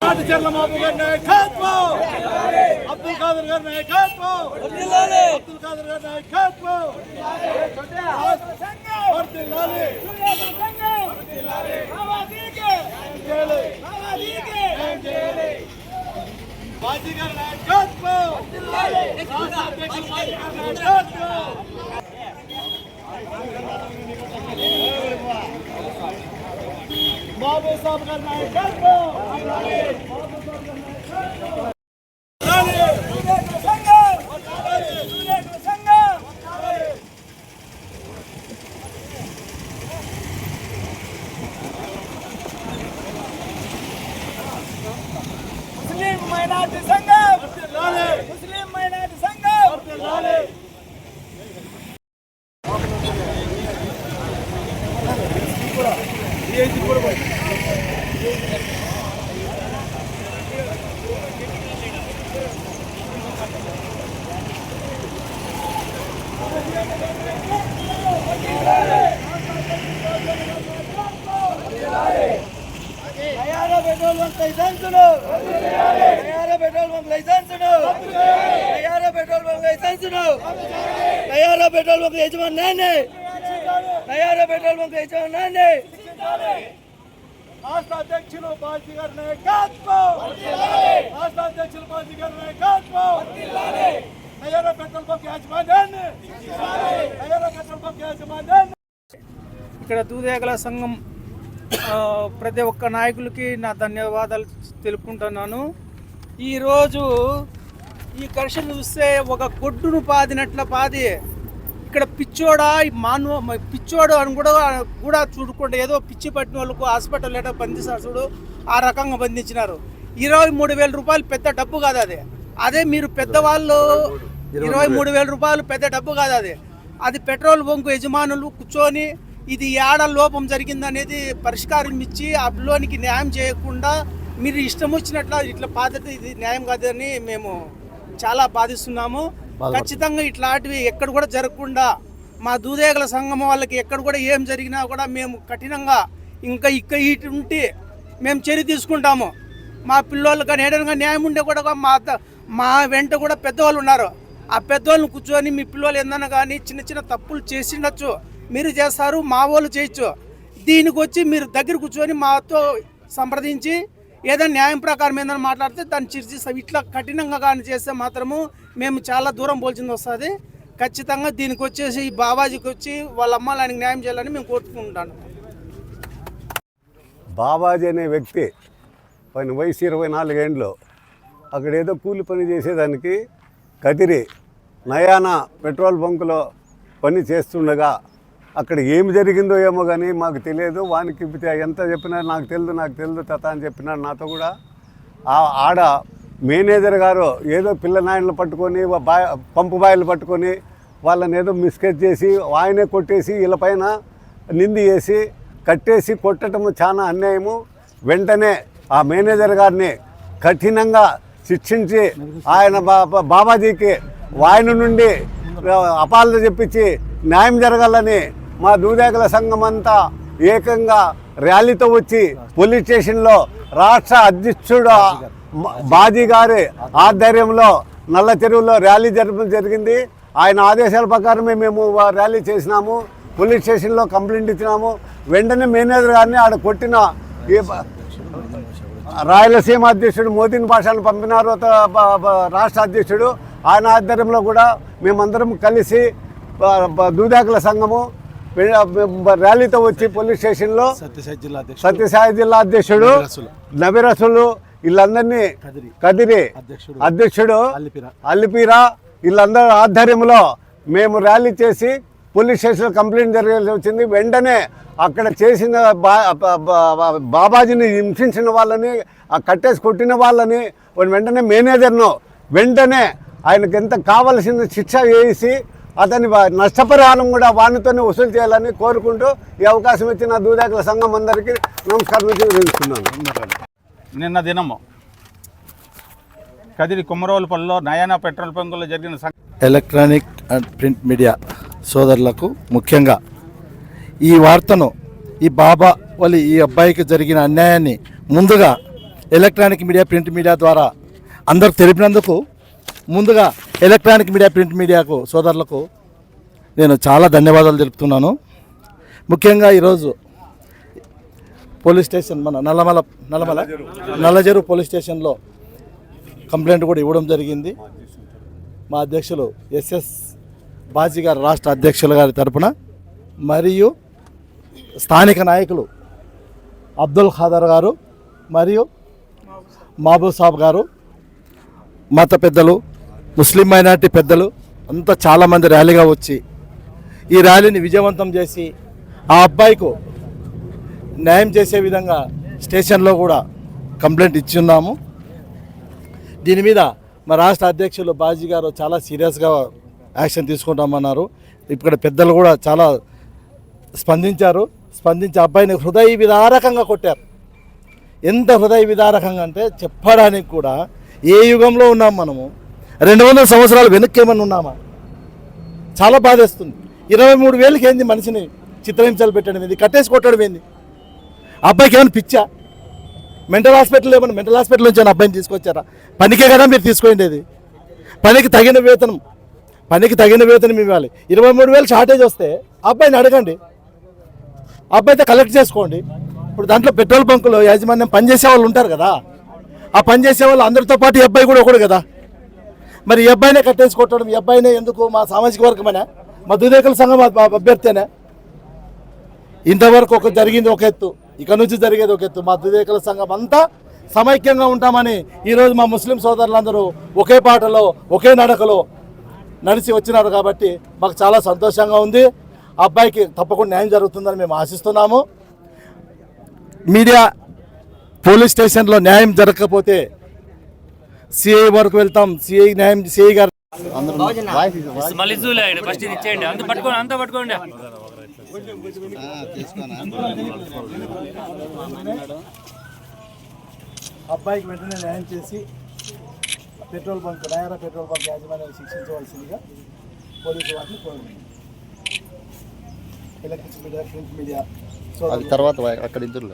తాటి చెర్ల మాపు గారి నాయకత్వం, అబ్దుల్ ఖాదర్ గారి నాయకత్వం, అబ్దుల్ ఖాదర్ గారి నాయకత్వం, బాజీ గారి నాయకత్వం, బాబు సాబ్ గారి నాయకత్వం, ముస్లిం మైనారిటీ సంఘం, ముస్లిం మైనారిటీ సంఘం. పెట్రోల్ బంక్ లైసెన్సులు, పెట్రోల్ బంక్ లైసెన్సులు, పెట్రోల్ బంక్ లైసెన్సులు, పెట్రోల్ బంక్ యజమాని, పెట్రోల్ బంక్ యజమాని. రాష్ట్ర అధ్యక్షులు బాజీ గారి నాయకత్వం, రాష్ట్ర అధ్యక్షులు బాజీ గారి నాయకత్వం, పెట్రోల్ బంక్ యాజమాన్యాన్ని, పెట్రోల్ బంక్ యాజమాన్యాన్ని. ఇక్కడ దూదేగల సంఘం ప్రతి ఒక్క నాయకులకి నా ధన్యవాదాలు తెలుపుకుంటున్నాను. ఈరోజు ఈ ఘర్షణ చూస్తే ఒక గొడ్డును పాదినట్ల పాది ఇక్కడ పిచ్చోడా పిచ్చోడు అని కూడా చూడకుండా ఏదో పిచ్చి పట్టిన వాళ్ళకు హాస్పిటల్ ఏటో బంధిస్తారు చూడు, ఆ రకంగా బంధించినారు. 23,000 రూపాయలు పెద్ద డబ్బు కాదు అది. అదే మీరు పెద్దవాళ్ళు 23,000 రూపాయలు పెద్ద డబ్బు కాదు అది. అది పెట్రోల్ బంకు యజమానులు కూర్చొని ఇది ఏడ లోపం జరిగిందనేది పరిష్కారం ఇచ్చి ఆ లోనికి న్యాయం చేయకుండా మీరు ఇష్టం వచ్చినట్ల ఇట్లా బాధ్యత ఇది న్యాయం కాదని మేము చాలా బాధిస్తున్నాము. ఖచ్చితంగా ఇట్లాంటివి ఎక్కడ కూడా జరగకుండా మా దూదేగల సంఘం వాళ్ళకి ఎక్కడ కూడా ఏం జరిగినా కూడా మేము కఠినంగా ఇంకా ఇటు ఉంటే మేము చర్య తీసుకుంటాము. మా పిల్లలు కానీ ఏదైనా న్యాయం ఉండే కూడా మా వెంట కూడా పెద్దవాళ్ళు ఉన్నారు. ఆ పెద్దవాళ్ళని కూర్చొని మీ పిల్లలు ఏదన్నా కానీ చిన్న చిన్న తప్పులు చేసిండొచ్చు, మీరు చేస్తారు, మా వాళ్ళు చేయొచ్చు. దీనికి వచ్చి మీరు దగ్గర కూర్చొని మాతో సంప్రదించి ఏదైనా న్యాయం ప్రకారం ఏదైనా మాట్లాడితే దాన్ని చిరిచిస్తాం. ఇట్లా కఠినంగా కానీ చేస్తే మాత్రము మేము చాలా దూరం పోల్చింది వస్తుంది. ఖచ్చితంగా దీనికి వచ్చేసి ఈ బాబాజీకి వచ్చి వాళ్ళ అమ్మ ఆయనకి న్యాయం చేయాలని మేము కోరుకుంటాను. బాబాజీ అనే వ్యక్తి పైన వయసు 24 ఏండ్లు అక్కడ ఏదో కూలి పని చేసేదానికి కదిరి నయానా పెట్రోల్ బంకులో పని చేస్తుండగా అక్కడ ఏమి జరిగిందో ఏమో కానీ మాకు తెలియదు. వానికి ఎంత చెప్పినా నాకు తెలియదు తాత అని చెప్పినాడు నాతో కూడా. ఆడ మేనేజర్ గారు ఏదో పిల్ల నాయనలు పట్టుకొని పంపు బాయిలు పట్టుకొని వాళ్ళని ఏదో మిస్కెచ్ చేసి ఆయనే కొట్టేసి వీళ్ళపైన నింది వేసి కట్టేసి కొట్టడం చాలా అన్యాయము. వెంటనే ఆ మేనేజర్ గారిని కఠినంగా శిక్షించి ఆయన బాబాజీకి ఆయన నుండి అపాలన చెప్పించి న్యాయం జరగాలని మా దూదేగల సంఘం అంతా ఏకంగా ర్యాలీతో వచ్చి పోలీస్ స్టేషన్లో రాష్ట్ర అధ్యక్షుడు బాజీ గారి ఆధ్వర్యంలో నల్ల చెరువులో ర్యాలీ జరపడం జరిగింది. ఆయన ఆదేశాల ప్రకారమే మేము ర్యాలీ చేసినాము. పోలీస్ స్టేషన్లో కంప్లైంట్ ఇచ్చినాము. వెంటనే మేనేజర్ గారిని ఆడ కొట్టిన రాయలసీమ అధ్యక్షుడు మోదీన్ భాషను పంపినారు రాష్ట్ర అధ్యక్షుడు. ఆయన ఆధ్వర్యంలో కూడా మేమందరం కలిసి దూదేగల సంఘము ర్యాలీతో వచ్చి పోలీస్ స్టేషన్లో సత్యసాయి జిల్లా అధ్యక్షుడు నబిరసులు వీళ్ళందరినీ కదిరి అధ్యక్షుడు అల్లిపీరా వీళ్ళందరూ ఆధ్వర్యంలో మేము ర్యాలీ చేసి పోలీస్ స్టేషన్లో కంప్లైంట్ జరగాల్సి వచ్చింది. వెంటనే అక్కడ చేసిన బాబాజీని హింసించిన వాళ్ళని కట్టేసి కొట్టిన వాళ్ళని వెంటనే మేనేజర్ను వెంటనే ఆయనకు ఎంత కావలసిన శిక్ష వేసి అతని నష్టపరిహారం కూడా వానితోనే వసూలు చేయాలని కోరుకుంటూ ఈ అవకాశం ఇచ్చిన దూదేగల సంఘం అందరికీ నమస్కారం తెలుస్తున్నాను. నిన్న దినము కదిరి కుమ్మరోలుపల్లిలో నయానా పెట్రోల్ బంకులో జరిగిన ఎలక్ట్రానిక్ అండ్ ప్రింట్ మీడియా సోదరులకు ముఖ్యంగా ఈ వార్తను ఈ బాబా వలి ఈ అబ్బాయికి జరిగిన అన్యాయాన్ని ముందుగా ఎలక్ట్రానిక్ మీడియా ప్రింట్ మీడియా ద్వారా అందరికి తెలిపినందుకు ముందుగా ఎలక్ట్రానిక్ మీడియా ప్రింట్ మీడియాకు సోదరులకు నేను చాలా ధన్యవాదాలు తెలుపుతున్నాను. ముఖ్యంగా ఈరోజు పోలీస్ స్టేషన్ మన నల్లజెరువు పోలీస్ స్టేషన్లో కంప్లైంట్ కూడా ఇవ్వడం జరిగింది. మా అధ్యక్షులు ఎస్ఎస్ బాజీ గారు రాష్ట్ర అధ్యక్షుల గారి తరపున మరియు స్థానిక నాయకులు అబ్దుల్ ఖాదర్ గారు మరియు మహబూబ్ సాబ్ గారు, మత పెద్దలు, ముస్లిం మైనారిటీ పెద్దలు అంతా చాలామంది ర్యాలీగా వచ్చి ఈ ర్యాలీని విజయవంతం చేసి ఆ అబ్బాయికు న్యాయం చేసే విధంగా స్టేషన్లో కూడా కంప్లైంట్ ఇచ్చున్నాము. దీని మీద మా రాష్ట్ర అధ్యక్షులు బాజీ గారు చాలా సీరియస్గా యాక్షన్ తీసుకుంటామన్నారు. ఇక్కడ పెద్దలు కూడా చాలా స్పందించి అబ్బాయిని హృదయ విదారకంగా కొట్టారు. ఎంత హృదయ విదారకంగా అంటే చెప్పడానికి కూడా ఏ యుగంలో ఉన్నాం మనము? 200 సంవత్సరాలు వెనక్కి ఏమన్నా ఉన్నామా? చాలా బాధేస్తుంది. 23,000కి ఏంది మనిషిని చిత్రహింసలు పెట్టడం ఏంది, కట్టేసి కొట్టడం ఏంది? అబ్బాయికి ఏమైనా పిచ్చా? మెంటల్ హాస్పిటల్ నుంచి ఏమైనా అబ్బాయిని తీసుకొచ్చారా? పనికే కదా మీరు తీసుకోండి. పనికి తగిన వేతనం ఇవ్వాలి. 23,000 షార్టేజ్ వస్తే అబ్బాయిని అడగండి, అబ్బాయితో కలెక్ట్ చేసుకోండి. ఇప్పుడు దాంట్లో పెట్రోల్ బంకులో యాజమాన్యం పనిచేసే వాళ్ళు ఉంటారు కదా, ఆ పనిచేసే వాళ్ళు అందరితో పాటు ఈ అబ్బాయి కూడా ఒకడు కదా. మరి ఈ అబ్బాయినే కట్టేసి కొట్టడం, ఈ అబ్బాయినే ఎందుకు? మా సామాజిక వర్గమేనా? మా దుదేకుల సంఘం అభ్యర్థినే. ఇంతవరకు జరిగింది ఒక ఎత్తు, ఇక నుంచి జరిగేది ఒక ఎత్తు. మా దుదేకుల సంఘం అంతా సమైక్యంగా ఉంటామని ఈరోజు మా ముస్లిం సోదరులందరూ ఒకే పాటలో ఒకే నడకలో నడిచి వచ్చినారు కాబట్టి మాకు చాలా సంతోషంగా ఉంది. ఆ అబ్బాయికి తప్పకుండా న్యాయం జరుగుతుందని మేము ఆశిస్తున్నాము. మీడియా పోలీస్ స్టేషన్లో న్యాయం జరగకపోతే సిఐ వరకు వెళ్తాం. సిఐ గారు మళ్ళీ చూలేండి, ఫస్ట్ ఇది ఇచ్చేయండి. అంత పట్టుకోండి. అబ్బాయికి వెంటనే న్యాయం చేసి పెట్రోల్ బంక్ యాజమాన్యాన్ని శిక్షించవలసిందిగా పోలీసు వారిని కోరుతున్నాం. ఎలక్ట్రిక్ మీడియా ప్రింట్ మీడియా తర్వాత అక్కడ ఇద్దరు